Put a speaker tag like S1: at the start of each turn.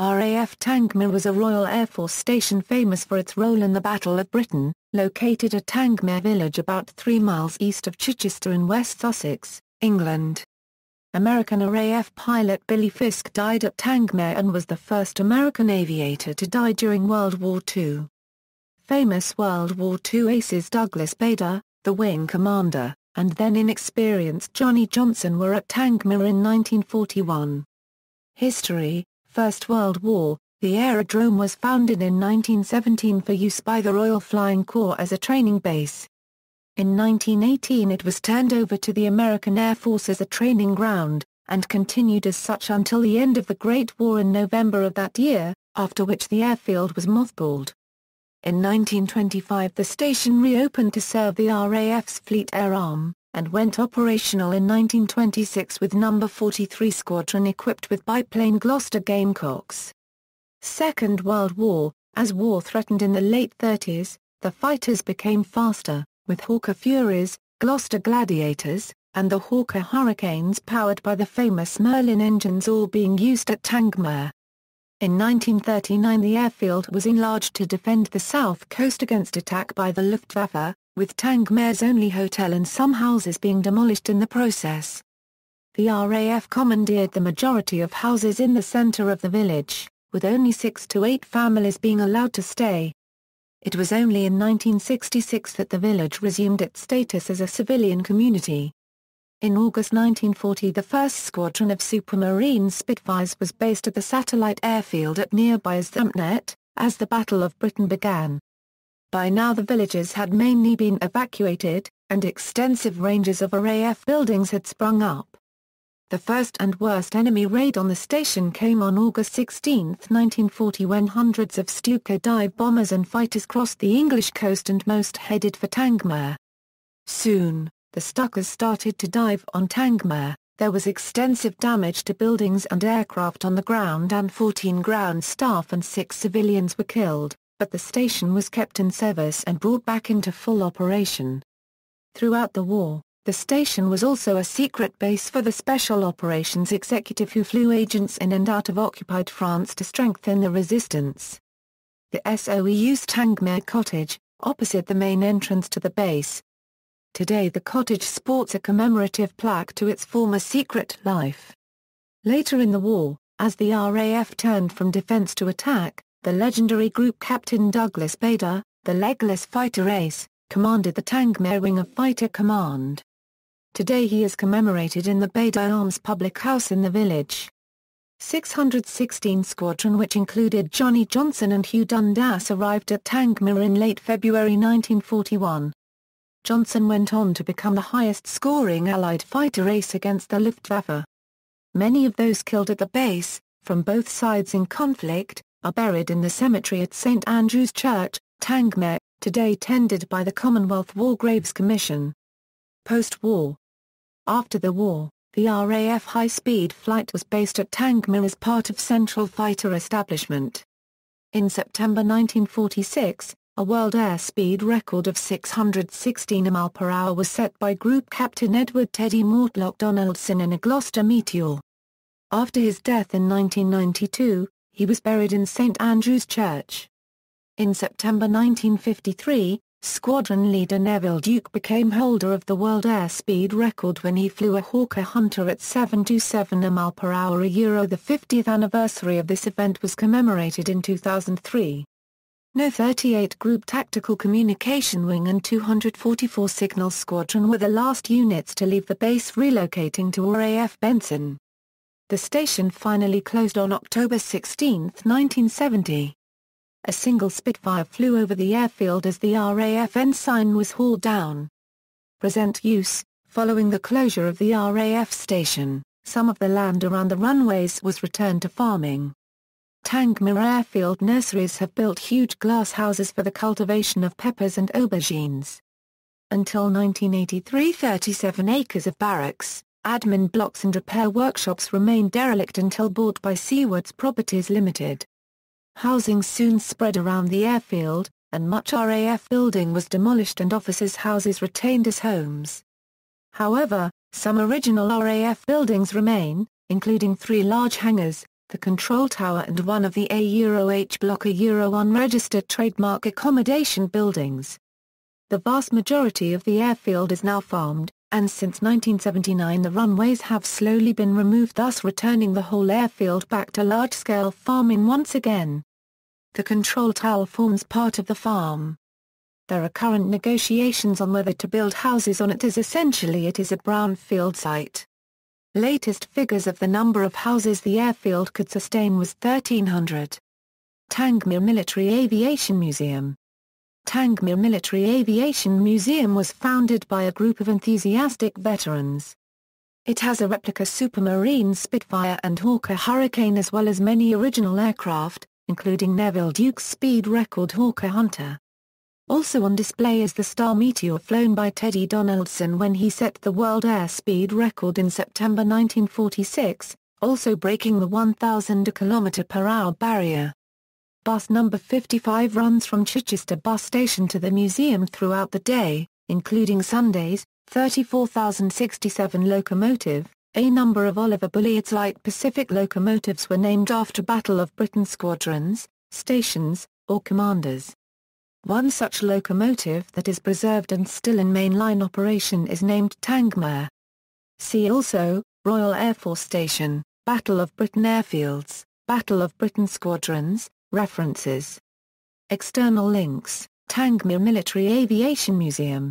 S1: RAF Tangmere was a Royal Air Force station famous for its role in the Battle of Britain, located at Tangmere village about 3 miles east of Chichester in West Sussex, England. American RAF pilot Billy Fiske died at Tangmere and was the first American aviator to die during World War II. Famous World War II aces Douglas Bader, the wing commander, and then inexperienced Johnnie Johnson were at Tangmere in 1941. History: First World War, the aerodrome was founded in 1917 for use by the Royal Flying Corps as a training base. In 1918 it was turned over to the American Air Force as a training ground, and continued as such until the end of the Great War in November of that year, after which the airfield was mothballed. In 1925 the station reopened to serve the RAF's Fleet Air Arm, and went operational in 1926 with No. 43 Squadron equipped with biplane Gloucester Gamecocks. Second World War: as war threatened in the late 30s, the fighters became faster, with Hawker Furies, Gloucester Gladiators, and the Hawker Hurricanes powered by the famous Merlin engines all being used at Tangmere. In 1939 the airfield was enlarged to defend the south coast against attack by the Luftwaffe, with Tangmere's only hotel and some houses being demolished in the process. The RAF commandeered the majority of houses in the centre of the village, with only 6 to 8 families being allowed to stay. It was only in 1966 that the village resumed its status as a civilian community. In August 1940 the first squadron of Supermarine Spitfires was based at the satellite airfield at nearby Thamnet, as the Battle of Britain began. By now the villages had mainly been evacuated, and extensive ranges of RAF buildings had sprung up. The first and worst enemy raid on the station came on August 16, 1940 when hundreds of Stuka dive bombers and fighters crossed the English coast and most headed for Tangmere. Soon, the Stukas started to dive on Tangmere. There was extensive damage to buildings and aircraft on the ground and 14 ground staff and 6 civilians were killed, but the station was kept in service and brought back into full operation. Throughout the war, the station was also a secret base for the Special Operations Executive who flew agents in and out of occupied France to strengthen the resistance. The SOE used Tangmere Cottage, opposite the main entrance to the base. Today the cottage sports a commemorative plaque to its former secret life. Later in the war, as the RAF turned from defense to attack, the legendary Group Captain Douglas Bader, the legless fighter ace, commanded the Tangmere wing of Fighter Command. Today he is commemorated in the Bader Arms public house in the village. 616 Squadron, which included Johnnie Johnson and Hugh Dundas, arrived at Tangmere in late February 1941. Johnson went on to become the highest-scoring Allied fighter ace against the Luftwaffe. Many of those killed at the base, from both sides in conflict, are buried in the cemetery at St Andrew's Church, Tangmere, today tended by the Commonwealth War Graves Commission. Post-war. After the war, the RAF high-speed flight was based at Tangmere as part of Central Fighter Establishment. In September 1946, a world airspeed record of 616 mph was set by Group Captain Edward Teddy Mortlock Donaldson in a Gloucester Meteor. After his death in 1992, he was buried in St Andrew's Church. In September 1953, Squadron leader Neville Duke became holder of the world airspeed record when he flew a Hawker Hunter at 727 mph. The 50th anniversary of this event was commemorated in 2003. No 38 Group Tactical Communication Wing and 244 Signal Squadron were the last units to leave the base, relocating to RAF Benson. The station finally closed on October 16, 1970. A single Spitfire flew over the airfield as the RAF ensign was hauled down. Present use: following the closure of the RAF station, some of the land around the runways was returned to farming. Tangmere airfield nurseries have built huge glass houses for the cultivation of peppers and aubergines. Until 1983, 37 acres of barracks, admin blocks and repair workshops remained derelict until bought by Seawards Properties Limited. Housing soon spread around the airfield, and much RAF building was demolished and officers' houses retained as homes. However, some original RAF buildings remain, including 3 large hangars, the control tower and one of the A-H Block A-1 registered trademark accommodation buildings. The vast majority of the airfield is now farmed, and since 1979 the runways have slowly been removed, thus returning the whole airfield back to large-scale farming once again. The control tower forms part of the farm. There are current negotiations on whether to build houses on it, as essentially it is a brownfield site. Latest figures of the number of houses the airfield could sustain was 1,300. Tangmere Military Aviation Museum. Tangmere Military Aviation Museum was founded by a group of enthusiastic veterans. It has a replica Supermarine Spitfire and Hawker Hurricane as well as many original aircraft, including Neville Duke's speed record Hawker Hunter. Also on display is the Star Meteor flown by Teddy Donaldson when he set the world airspeed record in September 1946, also breaking the 1,000 km/h barrier. Bus number 55 runs from Chichester bus station to the museum throughout the day, including Sundays. 34,067 locomotive. A number of Oliver Bulliard's light Pacific locomotives were named after Battle of Britain squadrons, stations, or commanders. One such locomotive that is preserved and still in mainline operation is named Tangmere. See also, Royal Air Force Station, Battle of Britain airfields, Battle of Britain squadrons. References. External links: Tangmere Military Aviation Museum.